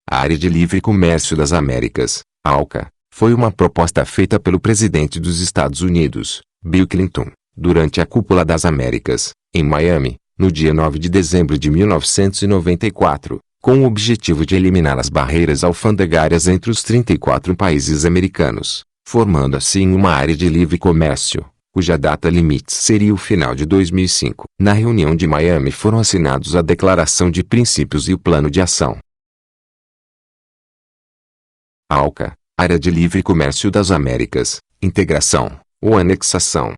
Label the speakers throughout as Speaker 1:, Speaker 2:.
Speaker 1: A Área de Livre Comércio das Américas, ALCA, foi uma proposta feita pelo presidente dos Estados Unidos, Bill Clinton, durante a Cúpula das Américas, em Miami, no dia 9 de dezembro de 1994, com o objetivo de eliminar as barreiras alfandegárias entre os 34 países americanos, formando assim uma área de livre comércio, cuja data limite seria o final de 2005. Na reunião de Miami foram assinados a Declaração de Princípios e o Plano de Ação. ALCA, Área de Livre Comércio das Américas, Integração, ou Anexação.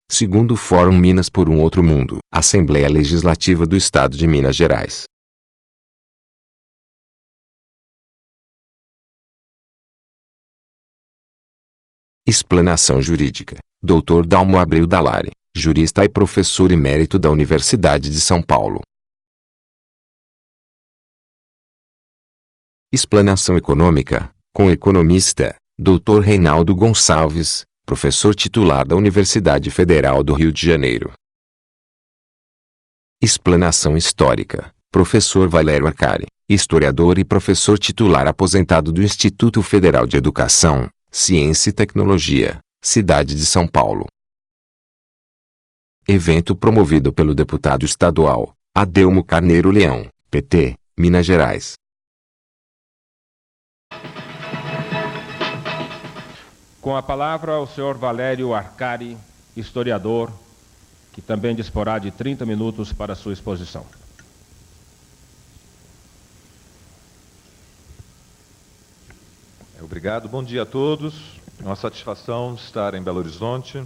Speaker 1: Segundo o Fórum Minas por um Outro Mundo, Assembleia Legislativa do Estado de Minas Gerais. Explanação jurídica. Dr. Dalmo Abreu Dalari, jurista e professor emérito da Universidade de São Paulo. Explanação econômica, com o economista, Dr. Reinaldo Gonçalves, professor titular da Universidade Federal do Rio de Janeiro. Explanação histórica, professor Valério Arcari, historiador e professor titular aposentado do Instituto Federal de Educação, Ciência e Tecnologia, cidade de São Paulo. Evento promovido pelo deputado estadual, Adelmo Carneiro Leão, PT, Minas Gerais.
Speaker 2: Com a palavra, o senhor Valério Arcari, historiador, que também disporá de 30 minutos para sua exposição.
Speaker 3: Obrigado. Bom dia a todos. É uma satisfação estar em Belo Horizonte.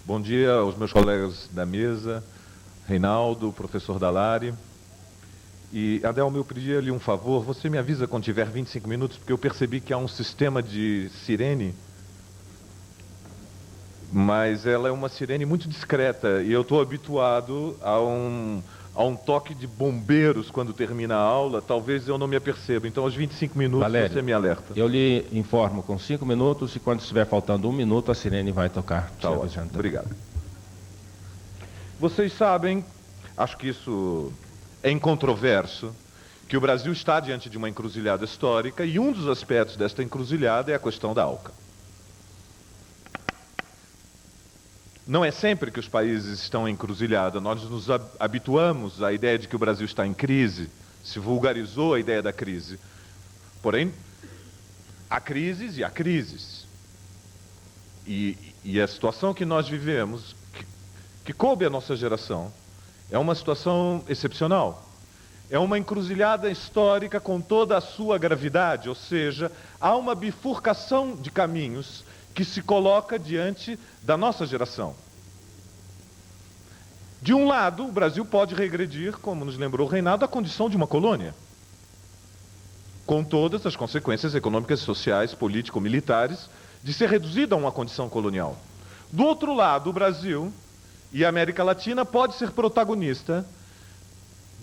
Speaker 3: Bom dia aos meus colegas da mesa, Reinaldo, professor Dalari. E, Adelmo, eu pedi-lhe um favor. Você me avisa quando tiver 25 minutos, porque eu percebi que há um sistema de sirene, mas ela é uma sirene muito discreta, e eu estou habituado a um toque de bombeiros quando termina a aula. Talvez eu não me aperceba. Então, aos 25 minutos, Valério, você me alerta.
Speaker 2: Eu lhe informo com 5 minutos, e quando estiver faltando 1 minuto, a sirene vai tocar.
Speaker 3: Tá ótimo. Obrigado. Vocês sabem, acho que isso é incontroverso, que o Brasil está diante de uma encruzilhada histórica, e um dos aspectos desta encruzilhada é a questão da ALCA. Não é sempre que os países estão em encruzilhada. Nós nos habituamos à ideia de que o Brasil está em crise, se vulgarizou a ideia da crise. Porém, há crises e há crises. E a situação que nós vivemos, que coube à nossa geração, é uma situação excepcional. É uma encruzilhada histórica com toda a sua gravidade, ou seja, há uma bifurcação de caminhos que se coloca diante da nossa geração. De um lado, o Brasil pode regredir, como nos lembrou o Reinaldo, à condição de uma colônia, com todas as consequências econômicas, sociais, político-militares, de ser reduzido a uma condição colonial. Do outro lado, o Brasil e a América Latina pode ser protagonista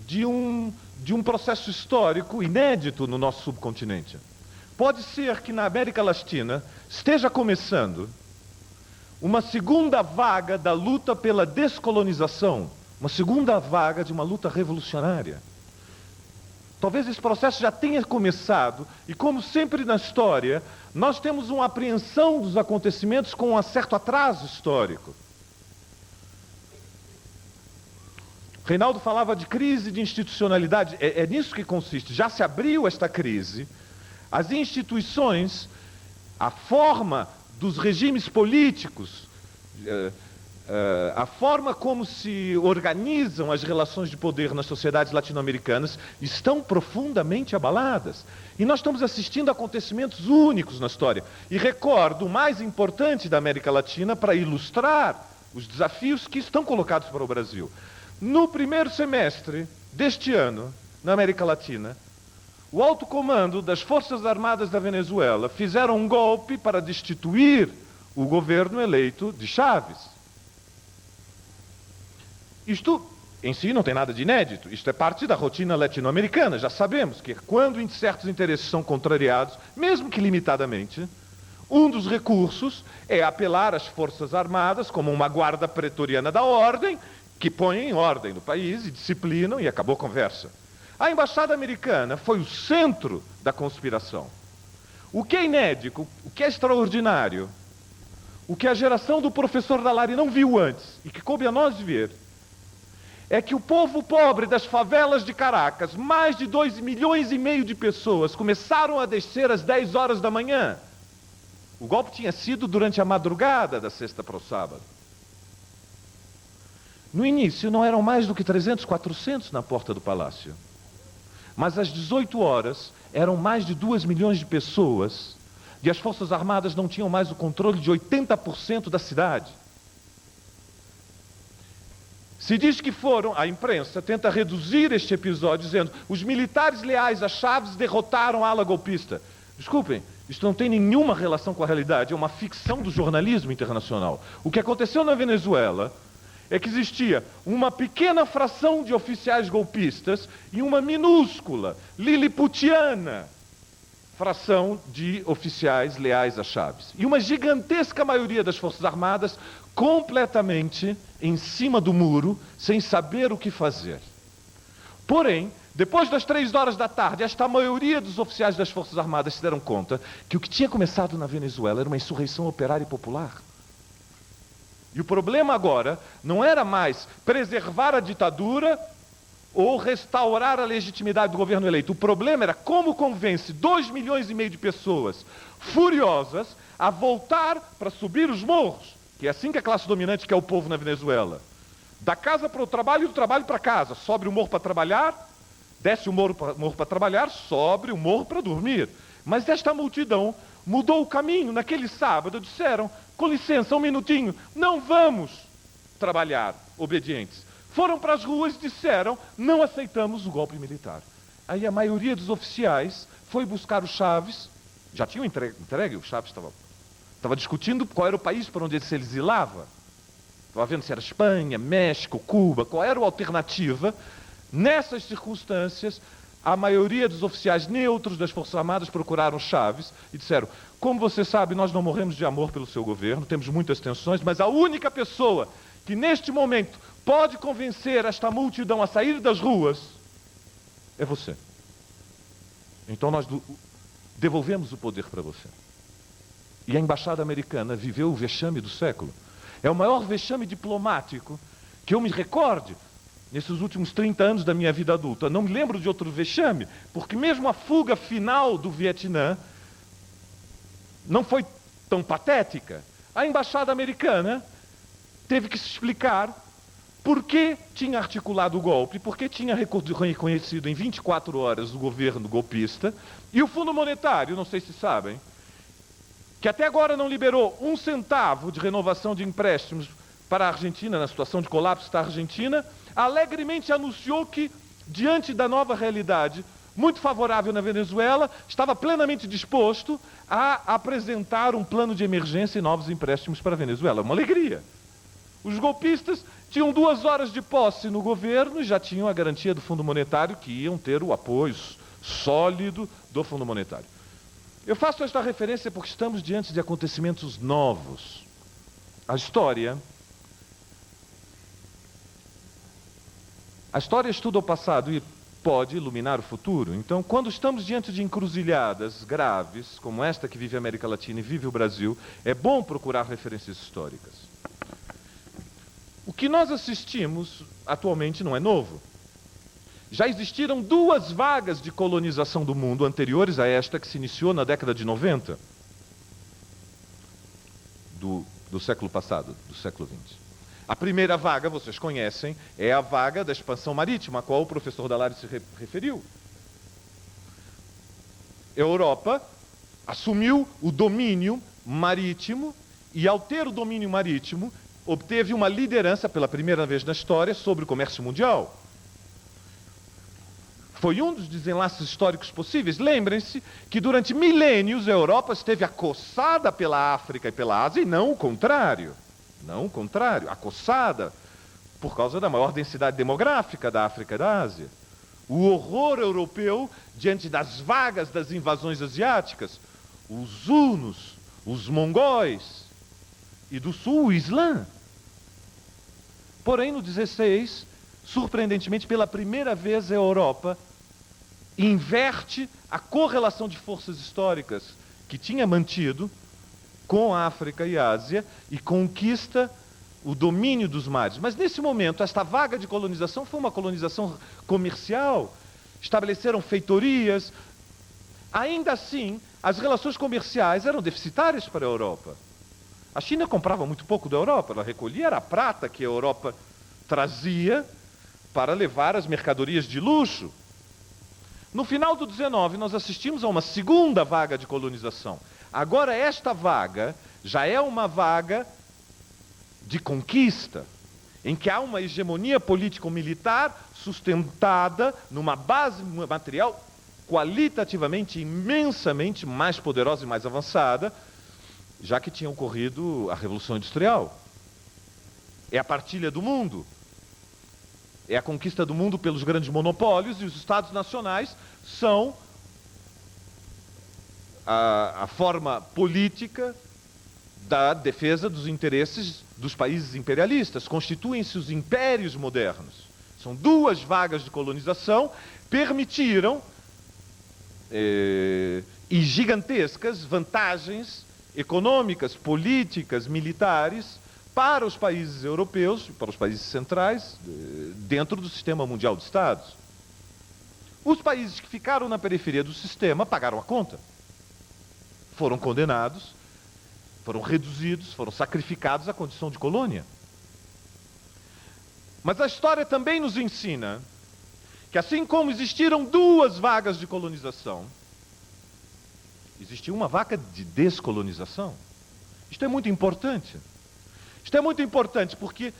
Speaker 3: de um processo histórico inédito no nosso subcontinente. Pode ser que na América Latina esteja começando uma segunda vaga da luta pela descolonização, uma segunda vaga de uma luta revolucionária. Talvez esse processo já tenha começado, e como sempre na história, nós temos uma apreensão dos acontecimentos com um certo atraso histórico. Reinaldo falava de crise de institucionalidade, é nisso que consiste. Já se abriu esta crise. As instituições, a forma dos regimes políticos, a forma como se organizam as relações de poder nas sociedades latino-americanas estão profundamente abaladas. E nós estamos assistindo a acontecimentos únicos na história. E recordo o mais importante da América Latina para ilustrar os desafios que estão colocados para o Brasil. No primeiro semestre deste ano, na América Latina, o alto comando das Forças Armadas da Venezuela fizeram um golpe para destituir o governo eleito de Chávez. Isto em si não tem nada de inédito. Isto é parte da rotina latino-americana. Já sabemos que quando certos interesses são contrariados, mesmo que limitadamente, Um dos recursos é apelar às Forças Armadas como uma guarda pretoriana da ordem, que põe em ordem no país e disciplinam e acabou a conversa. A Embaixada Americana foi o centro da conspiração. O que é inédito, o que é extraordinário, o que a geração do professor Dall'Ari não viu antes e que coube a nós ver, é que o povo pobre das favelas de Caracas, mais de 2,5 milhões de pessoas, começaram a descer às 10 horas da manhã. O golpe tinha sido durante a madrugada da sexta para o sábado. No início não eram mais do que 300, 400 na porta do palácio. Mas às 18 horas eram mais de 2 milhões de pessoas e as Forças Armadas não tinham mais o controle de 80% da cidade. Se diz que a imprensa tenta reduzir este episódio dizendo os militares leais a Chávez derrotaram a ala golpista. Desculpem, isto não tem nenhuma relação com a realidade, é uma ficção do jornalismo internacional. O que aconteceu na Venezuela é que existia uma pequena fração de oficiais golpistas e uma minúscula, liliputiana fração de oficiais leais a Chávez. E uma gigantesca maioria das Forças Armadas completamente em cima do muro, sem saber o que fazer. Porém, depois das 3 horas da tarde, esta maioria dos oficiais das Forças Armadas se deram conta que o que tinha começado na Venezuela era uma insurreição operária e popular. E o problema agora não era mais preservar a ditadura ou restaurar a legitimidade do governo eleito. O problema era como convence 2,5 milhões de pessoas furiosas a voltar para subir os morros, que é assim que a classe dominante quer o povo na Venezuela. Da casa para o trabalho e do trabalho para casa. Sobe o morro para trabalhar, desce o morro para trabalhar, sobe o morro para dormir. Mas esta multidão mudou o caminho. Naquele sábado disseram, com licença, um minutinho, não vamos trabalhar obedientes. Foram para as ruas e disseram, não aceitamos o golpe militar. Aí a maioria dos oficiais foi buscar o Chávez, já tinham entregue, o Chávez estava discutindo qual era o país para onde ele se exilava. Estava vendo se era Espanha, México, Cuba, qual era a alternativa. Nessas circunstâncias, a maioria dos oficiais neutros das Forças Armadas procuraram Chávez e disseram, como você sabe, nós não morremos de amor pelo seu governo, temos muitas tensões, mas a única pessoa que neste momento pode convencer esta multidão a sair das ruas é você. Então nós devolvemos o poder para você. E a Embaixada Americana viveu o vexame do século. É o maior vexame diplomático que eu me recorde nesses últimos 30 anos da minha vida adulta. Não me lembro de outro vexame, porque mesmo a fuga final do Vietnã não foi tão patética. A Embaixada Americana teve que se explicar por que tinha articulado o golpe, por que tinha reconhecido em 24 horas o governo golpista, e o Fundo Monetário, não sei se sabem, que até agora não liberou 1 centavo de renovação de empréstimos para a Argentina, na situação de colapso da Argentina, alegremente anunciou que, diante da nova realidade muito favorável na Venezuela, estava plenamente disposto a apresentar um plano de emergência e novos empréstimos para a Venezuela. Uma alegria. Os golpistas tinham 2 horas de posse no governo e já tinham a garantia do Fundo Monetário que iam ter o apoio sólido do Fundo Monetário. Eu faço esta referência porque estamos diante de acontecimentos novos. A história estuda o passado e pode iluminar o futuro. Então, quando estamos diante de encruzilhadas graves, como esta que vive a América Latina e vive o Brasil, é bom procurar referências históricas. O que nós assistimos atualmente não é novo. Já existiram 2 vagas de colonização do mundo anteriores a esta que se iniciou na década de 90 do século passado, do século XX. A primeira vaga, vocês conhecem, é a vaga da expansão marítima, a qual o professor Dall'Ari se referiu. A Europa assumiu o domínio marítimo e, ao ter o domínio marítimo, obteve uma liderança pela primeira vez na história sobre o comércio mundial. Foi um dos desenlaces históricos possíveis. Lembrem-se que durante milênios a Europa esteve acossada pela África e pela Ásia, e não o contrário. Não o contrário, acossada por causa da maior densidade demográfica da África e da Ásia. O horror europeu diante das vagas das invasões asiáticas, os hunos, os mongóis, e do sul o Islã. Porém, no 16, surpreendentemente, pela primeira vez a Europa inverte a correlação de forças históricas que tinha mantido com a África e Ásia e conquista o domínio dos mares. Mas nesse momento, esta vaga de colonização foi uma colonização comercial, estabeleceram feitorias. Ainda assim, as relações comerciais eram deficitárias para a Europa. A China comprava muito pouco da Europa, ela recolhia a prata que a Europa trazia para levar as mercadorias de luxo. No final do 19, nós assistimos a uma segunda vaga de colonização. Agora, esta vaga já é uma vaga de conquista, em que há uma hegemonia político-militar sustentada numa base material qualitativamente imensamente mais poderosa e mais avançada, já que tinha ocorrido a Revolução Industrial. É a partilha do mundo. É a conquista do mundo pelos grandes monopólios, e os Estados nacionais são a forma política da defesa dos interesses dos países imperialistas. Constituem-se os impérios modernos. São duas vagas de colonização, permitiram e gigantescas vantagens econômicas, políticas, militares para os países europeus, para os países centrais, dentro do sistema mundial de Estados. Os países que ficaram na periferia do sistema pagaram a conta. Foram condenados, foram reduzidos, foram sacrificados à condição de colônia. Mas a história também nos ensina que, assim como existiram duas vagas de colonização, existiu uma vaga de descolonização. Isto é muito importante. Isto é muito importante porque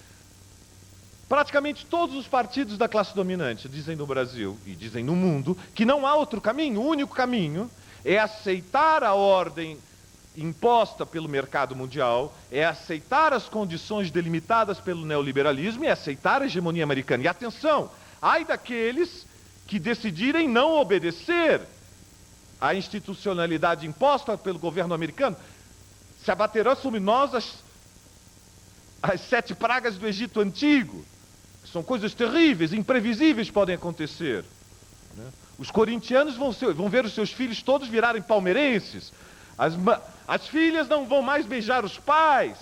Speaker 3: praticamente todos os partidos da classe dominante dizem no Brasil e dizem no mundo que não há outro caminho. O único caminho é aceitar a ordem imposta pelo mercado mundial, é aceitar as condições delimitadas pelo neoliberalismo e aceitar a hegemonia americana. E atenção, ai daqueles que decidirem não obedecer à institucionalidade imposta pelo governo americano. Se abaterão sobre nós as 7 pragas do Egito Antigo. São coisas terríveis, imprevisíveis podem acontecer. Os corintianos vão ver os seus filhos todos virarem palmeirenses. As filhas não vão mais beijar os pais.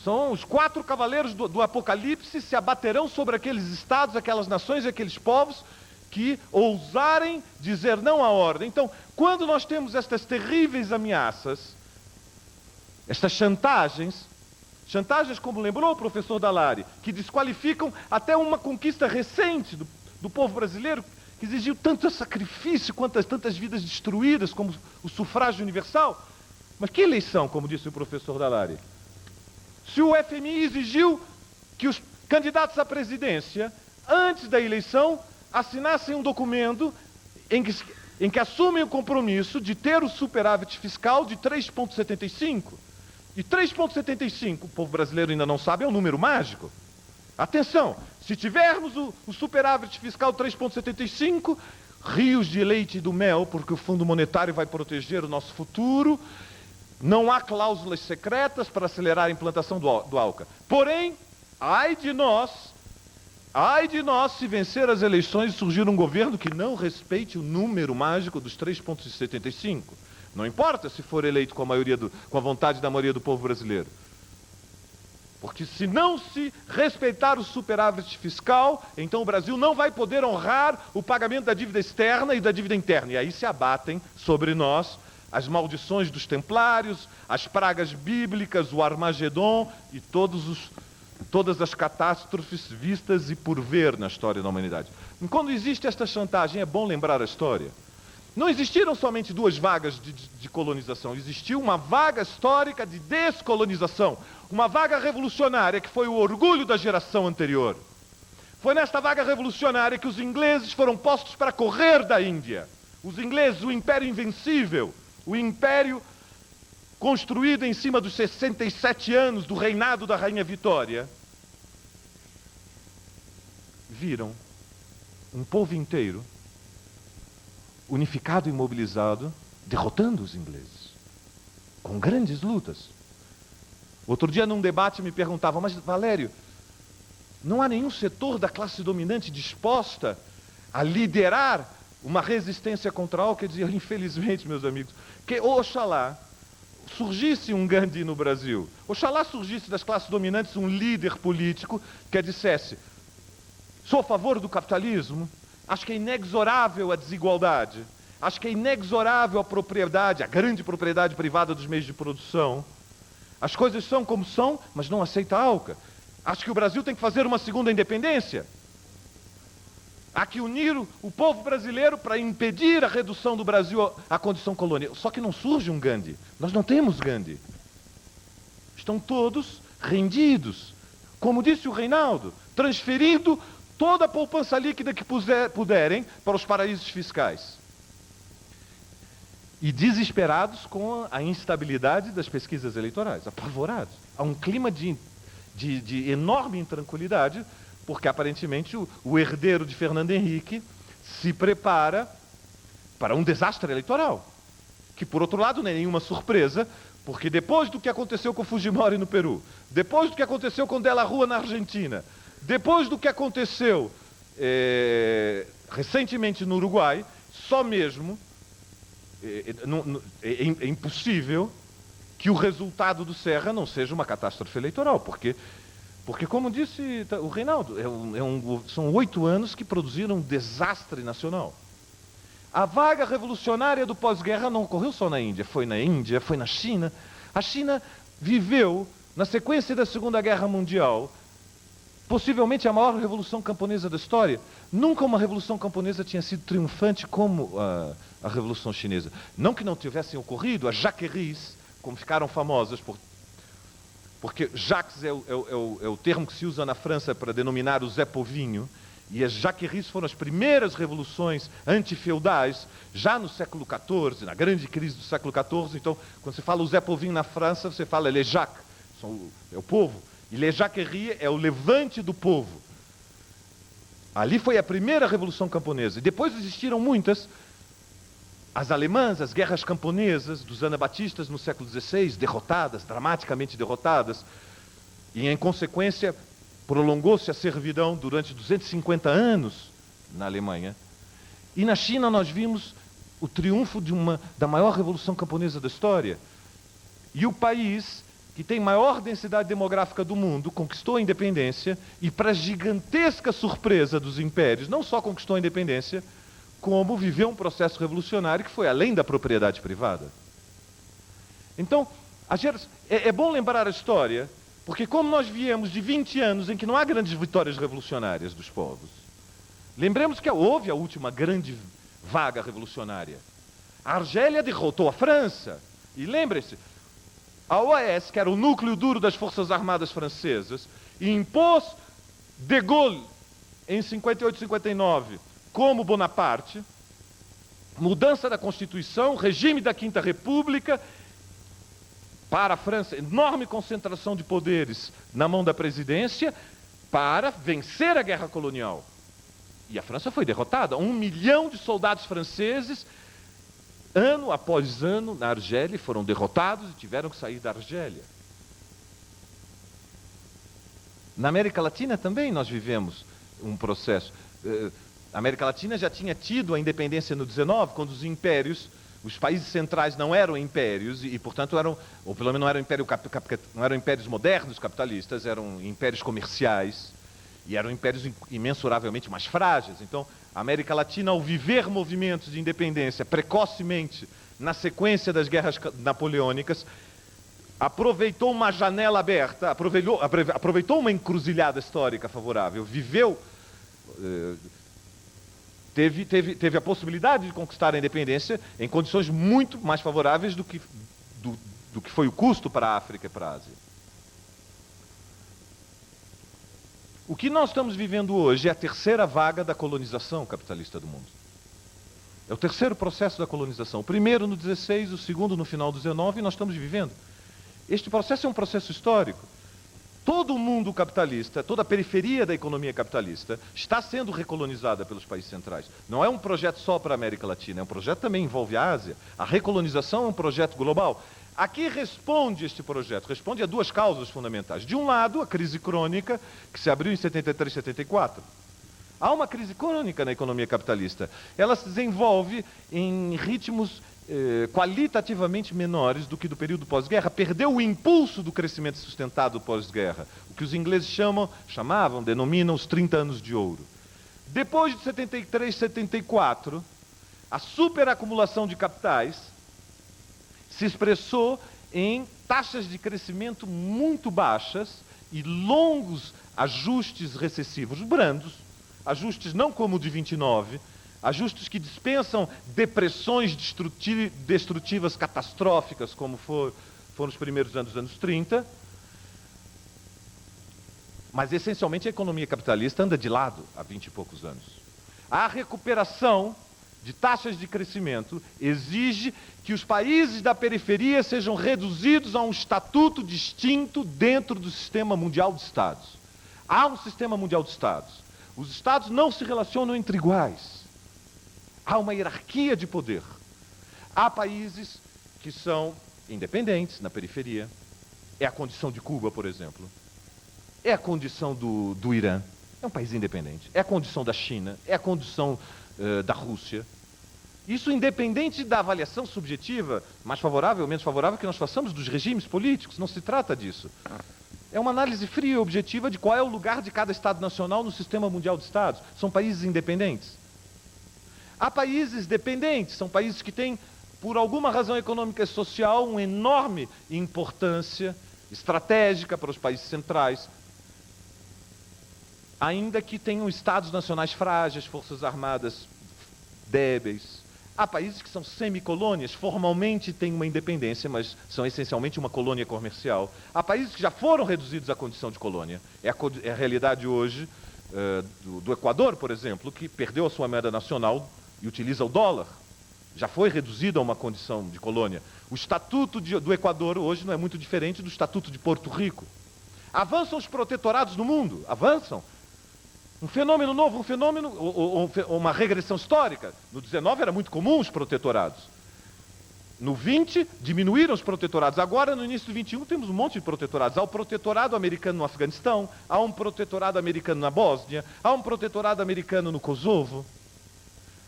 Speaker 3: São os 4 cavaleiros do Apocalipse se abaterão sobre aqueles estados, aquelas nações e aqueles povos que ousarem dizer não à ordem. Então, quando nós temos estas terríveis ameaças, estas chantagens como lembrou o professor Dallari, que desqualificam até uma conquista recente do povo brasileiro, que exigiu tanto sacrifício, tantas vidas destruídas, como o sufrágio universal. Mas que eleição, como disse o professor Dallari? Se o FMI exigiu que os candidatos à presidência, antes da eleição, assinassem um documento em que assumem o compromisso de ter o superávit fiscal de 3,75. E 3,75, o povo brasileiro ainda não sabe, é um número mágico. Atenção, se tivermos o superávit fiscal 3,75, rios de leite e do mel, porque o Fundo Monetário vai proteger o nosso futuro, não há cláusulas secretas para acelerar a implantação do ALCA. Porém, ai de nós se vencer as eleições e surgir um governo que não respeite o número mágico dos 3,75. Não importa se for eleito com a vontade da maioria do povo brasileiro. Porque se não se respeitar o superávit fiscal, então o Brasil não vai poder honrar o pagamento da dívida externa e da dívida interna. E aí se abatem sobre nós as maldições dos templários, as pragas bíblicas, o Armagedon e todas as catástrofes vistas e por ver na história da humanidade. E quando existe esta chantagem, é bom lembrar a história. Não existiram somente 2 vagas de colonização, existiu uma vaga histórica de descolonização, uma vaga revolucionária que foi o orgulho da geração anterior. Foi nesta vaga revolucionária que os ingleses foram postos para correr da Índia. Os ingleses, o Império Invencível, o Império construído em cima dos 67 anos do reinado da Rainha Vitória, viram um povo inteiro unificado e mobilizado derrotando os ingleses, com grandes lutas. Outro dia, num debate, me perguntavam, mas Valério, não há nenhum setor da classe dominante disposta a liderar uma resistência contra a ALCA? Eu dizia, infelizmente, meus amigos, que oxalá surgisse um Gandhi no Brasil, oxalá surgisse das classes dominantes um líder político que dissesse, sou a favor do capitalismo, acho que é inexorável a desigualdade, acho que é inexorável a propriedade, a grande propriedade privada dos meios de produção, as coisas são como são, mas não aceita a ALCA. Acho que o Brasil tem que fazer uma segunda independência. Há que unir o povo brasileiro para impedir a redução do Brasil à condição colonial. Só que não surge um Gandhi. Nós não temos Gandhi. Estão todos rendidos. Como disse o Reinaldo, transferindo toda a poupança líquida que puderem para os paraísos fiscais. E desesperados com a instabilidade das pesquisas eleitorais, apavorados. Há um clima de enorme intranquilidade, porque aparentemente o herdeiro de Fernando Henrique se prepara para um desastre eleitoral, que por outro lado não é nenhuma surpresa, porque depois do que aconteceu com Fujimori no Peru, depois do que aconteceu com De La Rua na Argentina, depois do que aconteceu recentemente no Uruguai, só mesmo é impossível que o resultado do Serra não seja uma catástrofe eleitoral, porque como disse o Reinaldo, são 8 anos que produziram um desastre nacional. A vaga revolucionária do pós-guerra não ocorreu só na Índia, foi na China. A China viveu, na sequência da Segunda Guerra Mundial, possivelmente a maior revolução camponesa da história. Nunca uma revolução camponesa tinha sido triunfante como a Revolução Chinesa. Não que não tivessem ocorrido as jacqueries, como ficaram famosas, porque jacques é o termo que se usa na França para denominar o Zé Povinho, e as jacqueries foram as primeiras revoluções antifeudais, já no século XIV, na grande crise do século XIV. Então, quando você fala o Zé Povinho na França, você fala les jacques, é o povo. E les jacqueries é o levante do povo. Ali foi a primeira revolução camponesa. E depois existiram muitas. As alemãs, as guerras camponesas dos anabatistas no século XVI, derrotadas, dramaticamente derrotadas. E, em consequência, prolongou-se a servidão durante 250 anos na Alemanha. E na China nós vimos o triunfo da maior revolução camponesa da história. E o país que tem maior densidade demográfica do mundo, conquistou a independência e, para gigantesca surpresa dos impérios, não só conquistou a independência, como viveu um processo revolucionário que foi além da propriedade privada. Então, é bom lembrar a história, porque como nós viemos de 20 anos em que não há grandes vitórias revolucionárias dos povos, lembremos que houve a última grande vaga revolucionária. A Argélia derrotou a França, e lembre-se, a OAS, que era o núcleo duro das Forças Armadas francesas, impôs de Gaulle, em 58 e 59, como Bonaparte, mudança da Constituição, regime da Quinta República, para a França, enorme concentração de poderes na mão da presidência, para vencer a guerra colonial. E a França foi derrotada. 1 milhão de soldados franceses, ano após ano, na Argélia, foram derrotados e tiveram que sair da Argélia. Na América Latina também nós vivemos um processo. A América Latina já tinha tido a independência no 19, quando os impérios, os países centrais não eram impérios e portanto, ou pelo menos não eram impérios modernos capitalistas, eram impérios comerciais e eram impérios imensuravelmente mais frágeis. Então, a América Latina, ao viver movimentos de independência precocemente na sequência das guerras napoleônicas, aproveitou uma janela aberta, aproveitou uma encruzilhada histórica favorável, teve a possibilidade de conquistar a independência em condições muito mais favoráveis do que foi o custo para a África e para a Ásia. O que nós estamos vivendo hoje é a terceira vaga da colonização capitalista do mundo. É o terceiro processo da colonização. O primeiro no 16, o segundo no final do 19, e nós estamos vivendo. Este processo é um processo histórico. Todo o mundo capitalista, toda a periferia da economia capitalista está sendo recolonizada pelos países centrais. Não é um projeto só para a América Latina, é um projeto que também envolve a Ásia. A recolonização é um projeto global. A que responde este projeto? Responde a duas causas fundamentais. De um lado, a crise crônica, que se abriu em 73, 74. Há uma crise crônica na economia capitalista. Ela se desenvolve em ritmos qualitativamente menores do que do período pós-guerra, perdeu o impulso do crescimento sustentado pós-guerra, o que os ingleses denominam os 30 anos de ouro. Depois de 73, 74, a superacumulação de capitais se expressou em taxas de crescimento muito baixas e longos ajustes recessivos brandos, ajustes não como o de 29, ajustes que dispensam depressões destrutivas catastróficas, como foram os primeiros anos dos anos 30. Mas, essencialmente, a economia capitalista anda de lado há 20 e poucos anos. A recuperação de taxas de crescimento exige que os países da periferia sejam reduzidos a um estatuto distinto dentro do sistema mundial de Estados. Há um sistema mundial de Estados. Os Estados não se relacionam entre iguais. Há uma hierarquia de poder. Há países que são independentes na periferia. É a condição de Cuba, por exemplo. É a condição do Irã. É um país independente. É a condição da China. É a condição da Rússia. Isso independente da avaliação subjetiva, mais favorável ou menos favorável, que nós façamos dos regimes políticos. Não se trata disso. É uma análise fria e objetiva de qual é o lugar de cada Estado nacional no sistema mundial de Estados. São países independentes. Há países dependentes, são países que têm, por alguma razão econômica e social, uma enorme importância estratégica para os países centrais, ainda que tenham estados nacionais frágeis, forças armadas débeis. Há países que são semicolônias, formalmente têm uma independência, mas são essencialmente uma colônia comercial. Há países que já foram reduzidos à condição de colônia. É a realidade hoje do Equador, por exemplo, que perdeu a sua moeda nacional e utiliza o dólar. Já foi reduzido a uma condição de colônia. O estatuto do Equador hoje não é muito diferente do estatuto de Porto Rico. Avançam os protetorados no mundo, avançam. Um fenômeno novo, uma regressão histórica. No 19 era muito comum os protetorados. No 20 diminuíram os protetorados. Agora, no início do 21, temos um monte de protetorados. Há o protetorado americano no Afeganistão, há um protetorado americano na Bósnia, há um protetorado americano no Kosovo.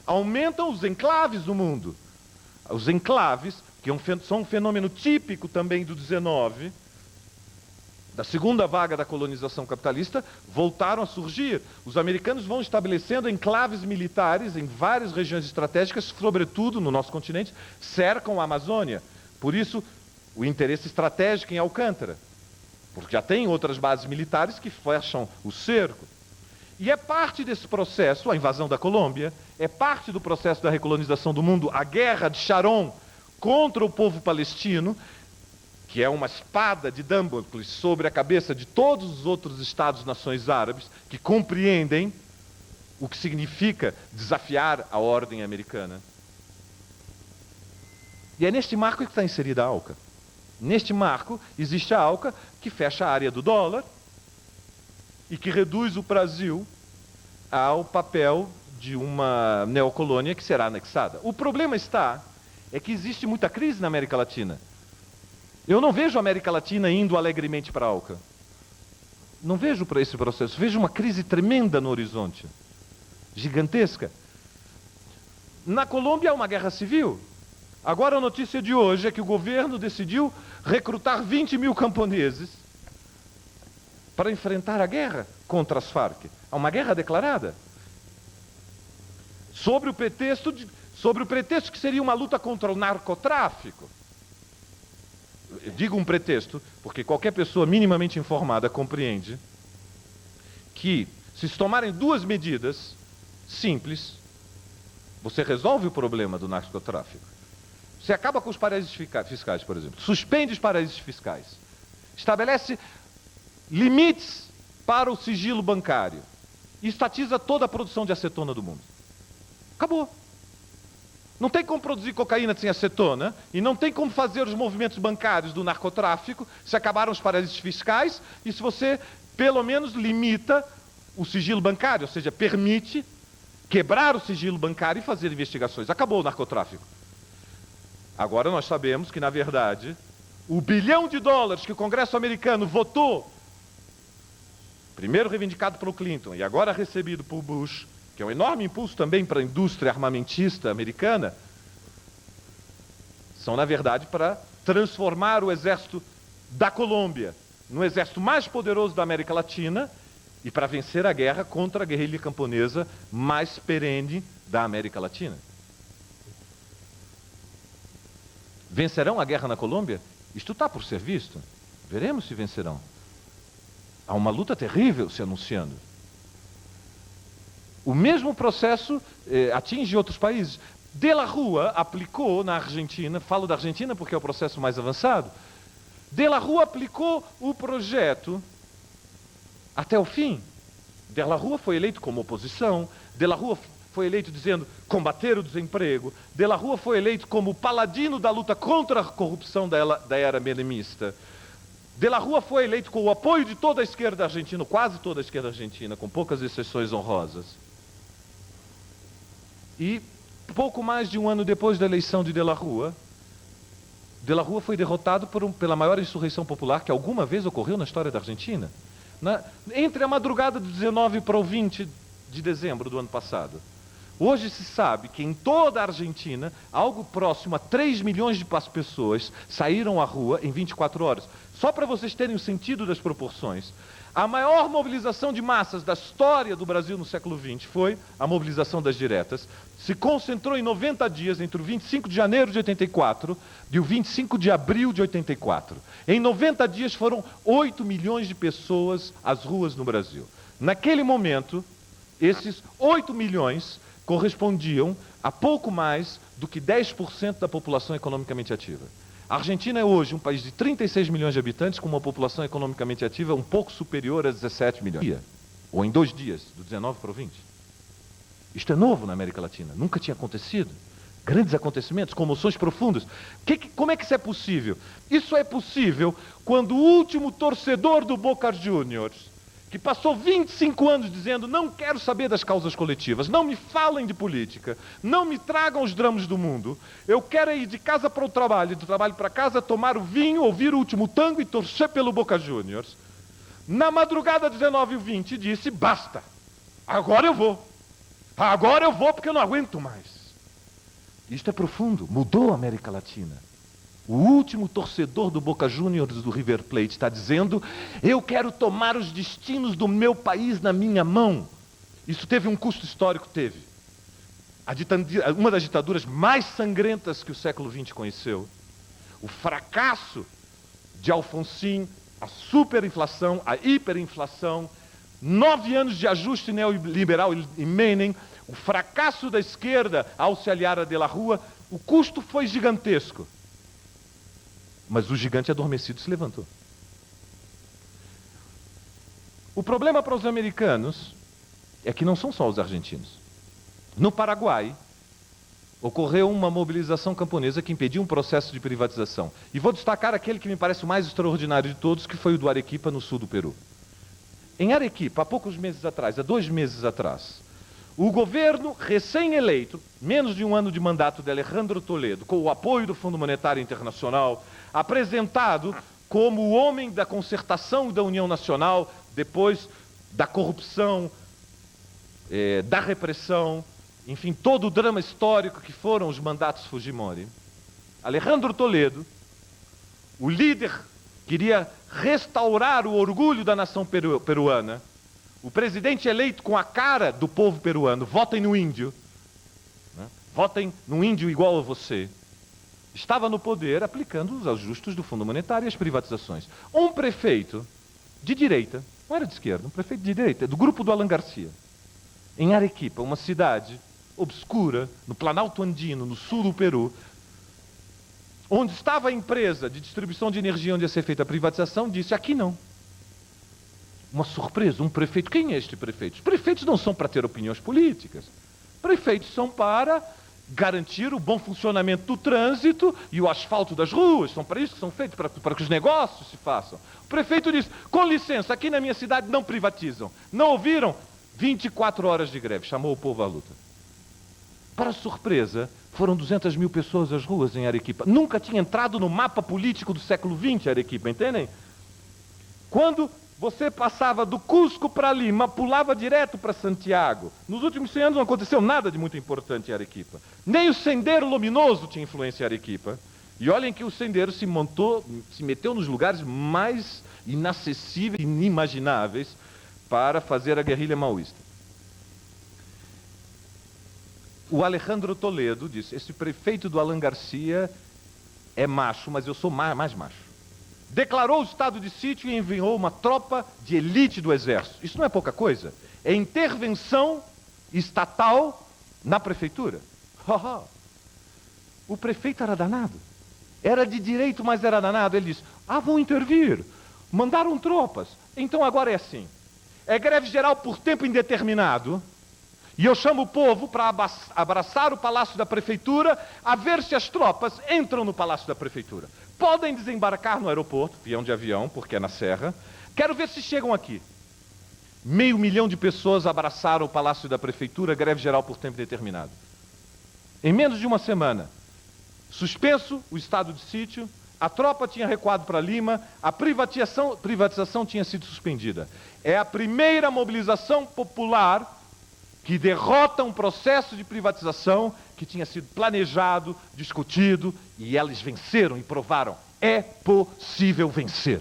Speaker 3: Aumentam os enclaves do mundo. Os enclaves, que são um fenômeno típico também do 19, da segunda vaga da colonização capitalista, voltaram a surgir. Os americanos vão estabelecendo enclaves militares em várias regiões estratégicas, sobretudo no nosso continente, cercam a Amazônia. Por isso, o interesse estratégico em Alcântara, porque já tem outras bases militares que fecham o cerco. E é parte desse processo, a invasão da Colômbia, é parte do processo da recolonização do mundo, a guerra de Sharon contra o povo palestino, que é uma espada de Damocles sobre a cabeça de todos os outros Estados-nações árabes que compreendem o que significa desafiar a ordem americana. E é neste marco que está inserida a ALCA. Neste marco existe a ALCA que fecha a área do dólar e que reduz o Brasil ao papel de uma neocolônia que será anexada. O problema é que existe muita crise na América Latina. Eu não vejo a América Latina indo alegremente para a ALCA. Não vejo para esse processo. Vejo uma crise tremenda no horizonte. Gigantesca. Na Colômbia há uma guerra civil. Agora a notícia de hoje é que o governo decidiu recrutar 20 mil camponeses para enfrentar a guerra contra as Farc. Há uma guerra declarada. Sobre o pretexto que seria uma luta contra o narcotráfico. Eu digo um pretexto, porque qualquer pessoa minimamente informada compreende que, se se tomarem duas medidas simples, você resolve o problema do narcotráfico. Você acaba com os paraísos fiscais, por exemplo. Suspende os paraísos fiscais. Estabelece limites para o sigilo bancário. E estatiza toda a produção de acetona do mundo. Acabou. Não tem como produzir cocaína sem acetona, e não tem como fazer os movimentos bancários do narcotráfico se acabaram os paraísos fiscais, e se você, pelo menos, limita o sigilo bancário, ou seja, permite quebrar o sigilo bancário e fazer investigações. Acabou o narcotráfico. Agora nós sabemos que, na verdade, o $1 bilhão que o Congresso americano votou, primeiro reivindicado pelo Clinton e agora recebido por Bush, que é um enorme impulso também para a indústria armamentista americana, são, na verdade, para transformar o exército da Colômbia no exército mais poderoso da América Latina e para vencer a guerra contra a guerrilha camponesa mais perene da América Latina. Vencerão a guerra na Colômbia? Isto está por ser visto. Veremos se vencerão. Há uma luta terrível se anunciando. O mesmo processo atinge outros países. De la Rúa aplicou na Argentina, falo da Argentina porque é o processo mais avançado, De la Rúa aplicou o projeto até o fim. De la Rúa foi eleito como oposição, De la Rúa foi eleito dizendo combater o desemprego, De la Rúa foi eleito como paladino da luta contra a corrupção da era menemista. De la Rúa foi eleito com o apoio de toda a esquerda argentina, quase toda a esquerda argentina, com poucas exceções honrosas. E pouco mais de um ano depois da eleição de la Rúa foi derrotado pela maior insurreição popular que alguma vez ocorreu na história da Argentina. Entre a madrugada do 19 para o 20 de dezembro do ano passado. Hoje se sabe que em toda a Argentina, algo próximo a 3 milhões de pessoas saíram à rua em 24 horas. Só para vocês terem o sentido das proporções. A maior mobilização de massas da história do Brasil no século XX foi a mobilização das diretas. Se concentrou em 90 dias, entre o 25 de janeiro de 84 e o 25 de abril de 84. Em 90 dias foram 8 milhões de pessoas às ruas no Brasil. Naquele momento, esses 8 milhões correspondiam a pouco mais do que 10% da população economicamente ativa. A Argentina é hoje um país de 36 milhões de habitantes com uma população economicamente ativa um pouco superior a 17 milhões. Ou em 2 dias, do 19 para o 20. Isto é novo na América Latina, nunca tinha acontecido. Grandes acontecimentos, comoções profundas. Como é que isso é possível? Isso é possível quando o último torcedor do Boca Juniors, que passou 25 anos dizendo não quero saber das causas coletivas, não me falem de política, não me tragam os dramas do mundo, eu quero ir de casa para o trabalho, do trabalho para casa, tomar o vinho, ouvir o último tango e torcer pelo Boca Juniors. Na madrugada 19 e 20 disse, basta, agora eu vou porque eu não aguento mais. Isto é profundo, mudou a América Latina. O último torcedor do Boca Juniors do River Plate está dizendo eu quero tomar os destinos do meu país na minha mão. Isso teve um custo histórico, teve. Uma das ditaduras mais sangrentas que o século XX conheceu. O fracasso de Alfonsín, a superinflação, a hiperinflação, 9 anos de ajuste neoliberal em Menem, o fracasso da esquerda ao se aliar a De la Rúa, o custo foi gigantesco. Mas o gigante adormecido se levantou. O problema para os americanos é que não são só os argentinos. No Paraguai, ocorreu uma mobilização camponesa que impediu um processo de privatização. E vou destacar aquele que me parece o mais extraordinário de todos, que foi o do Arequipa, no sul do Peru. Em Arequipa, há poucos meses atrás, há 2 meses atrás, o governo recém-eleito, menos de um ano de mandato de Alejandro Toledo, com o apoio do Fundo Monetário Internacional, apresentado como o homem da concertação da União Nacional, depois da corrupção, da repressão, enfim, todo o drama histórico que foram os mandatos Fujimori. Alejandro Toledo, o líder, queria restaurar o orgulho da nação peruana. O presidente eleito com a cara do povo peruano, votem no índio, né? Votem no índio igual a você. Estava no poder aplicando os ajustes do Fundo Monetário e as privatizações. Um prefeito de direita, não era de esquerda, um prefeito de direita, do grupo do Alan Garcia, em Arequipa, uma cidade obscura, no Planalto Andino, no sul do Peru, onde estava a empresa de distribuição de energia onde ia ser feita a privatização, disse, aqui não. Uma surpresa, um prefeito. Quem é este prefeito? Os prefeitos não são para ter opiniões políticas. Prefeitos são para garantir o bom funcionamento do trânsito e o asfalto das ruas. São para isso que são feitos, para que os negócios se façam. O prefeito disse, com licença, aqui na minha cidade não privatizam. Não ouviram? 24 horas de greve, chamou o povo à luta. Para surpresa, foram 200 mil pessoas às ruas em Arequipa. Nunca tinha entrado no mapa político do século XX, Arequipa, entendem? Quando você passava do Cusco para Lima, pulava direto para Santiago. Nos últimos 100 anos não aconteceu nada de muito importante em Arequipa. Nem o Sendero Luminoso tinha influência em Arequipa. E olhem que o Sendero se meteu nos lugares mais inacessíveis e inimagináveis para fazer a guerrilha maoísta. O Alejandro Toledo disse, esse prefeito do Alan Garcia é macho, mas eu sou mais macho. Declarou o estado de sítio e enviou uma tropa de elite do exército. Isso não é pouca coisa. É intervenção estatal na prefeitura. O prefeito era danado. Era de direito, mas era danado. Ele disse, vão intervir. Mandaram tropas. Então agora é assim. É greve geral por tempo indeterminado. E eu chamo o povo para abraçar o palácio da prefeitura, a ver se as tropas entram no palácio da prefeitura. Podem desembarcar no aeroporto, peão de avião, porque é na serra. Quero ver se chegam aqui. 500 mil de pessoas abraçaram o palácio da prefeitura, greve geral por tempo determinado. Em menos de uma semana, suspenso o estado de sítio, a tropa tinha recuado para Lima, a privatização tinha sido suspendida. É a primeira mobilização popular que derrota um processo de privatização que tinha sido planejado, discutido, e eles venceram e provaram. É possível vencer.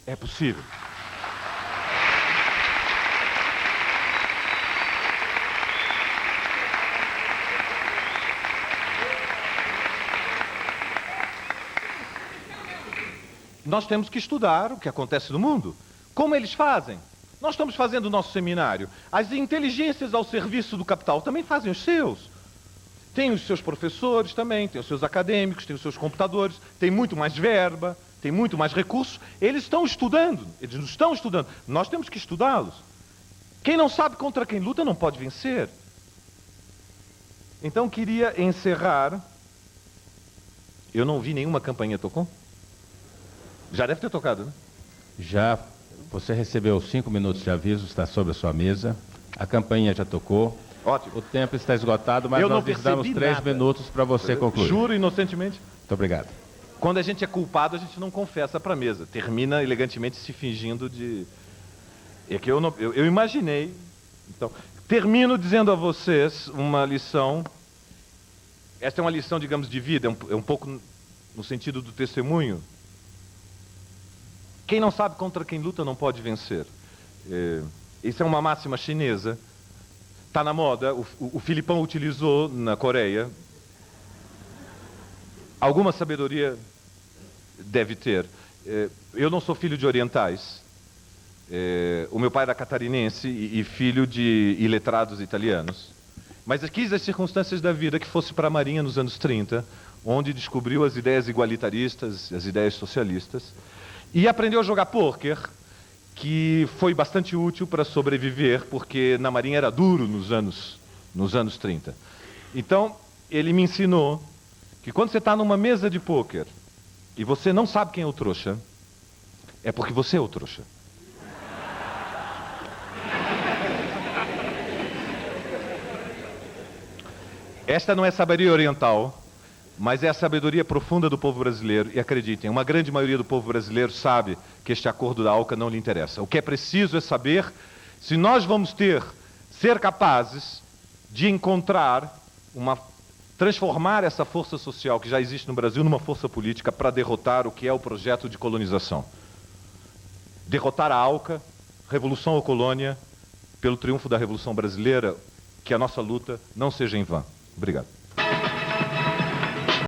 Speaker 3: É possível. Nós temos que estudar o que acontece no mundo. Como eles fazem? Nós estamos fazendo o nosso seminário. As inteligências ao serviço do capital também fazem os seus. Tem os seus professores também, tem os seus acadêmicos, tem os seus computadores, tem muito mais verba, tem muito mais recursos. Eles estão estudando, eles não estão estudando. Nós temos que estudá-los. Quem não sabe contra quem luta não pode vencer. Então queria encerrar. Eu não vi nenhuma campainha, tocou? Já deve ter tocado, né?
Speaker 2: Já. Você recebeu 5 minutos de aviso, está sobre a sua mesa. A campainha já tocou.
Speaker 3: Ótimo.
Speaker 2: O tempo está esgotado, mas nós lhe damos 3 minutos para você concluir.
Speaker 3: Juro inocentemente.
Speaker 2: Muito obrigado.
Speaker 3: Quando a gente é culpado, a gente não confessa para a mesa. Termina elegantemente se fingindo de... É que eu imaginei. Então, termino dizendo a vocês uma lição. Esta é uma lição, digamos, de vida. É um pouco no sentido do testemunho. Quem não sabe contra quem luta não pode vencer. Isso é uma máxima chinesa. Está na moda. O Filipão utilizou na Coreia. Alguma sabedoria deve ter. Eu não sou filho de orientais. O meu pai era catarinense e filho de iletrados italianos. Mas quis as circunstâncias da vida que fosse para a Marinha nos anos 30, onde descobriu as ideias igualitaristas, as ideias socialistas. E aprendeu a jogar pôquer, que foi bastante útil para sobreviver, porque na Marinha era duro nos anos 30. Então, ele me ensinou que quando você está numa mesa de pôquer e você não sabe quem é o trouxa, é porque você é o trouxa. Esta não é sabedoria oriental, mas é a sabedoria profunda do povo brasileiro. E acreditem, uma grande maioria do povo brasileiro sabe que este acordo da ALCA não lhe interessa. O que é preciso é saber se nós vamos ser capazes de transformar essa força social que já existe no Brasil numa força política para derrotar o que é o projeto de colonização. Derrotar a ALCA, revolução ou colônia, pelo triunfo da Revolução Brasileira, que a nossa luta não seja em vão. Obrigado.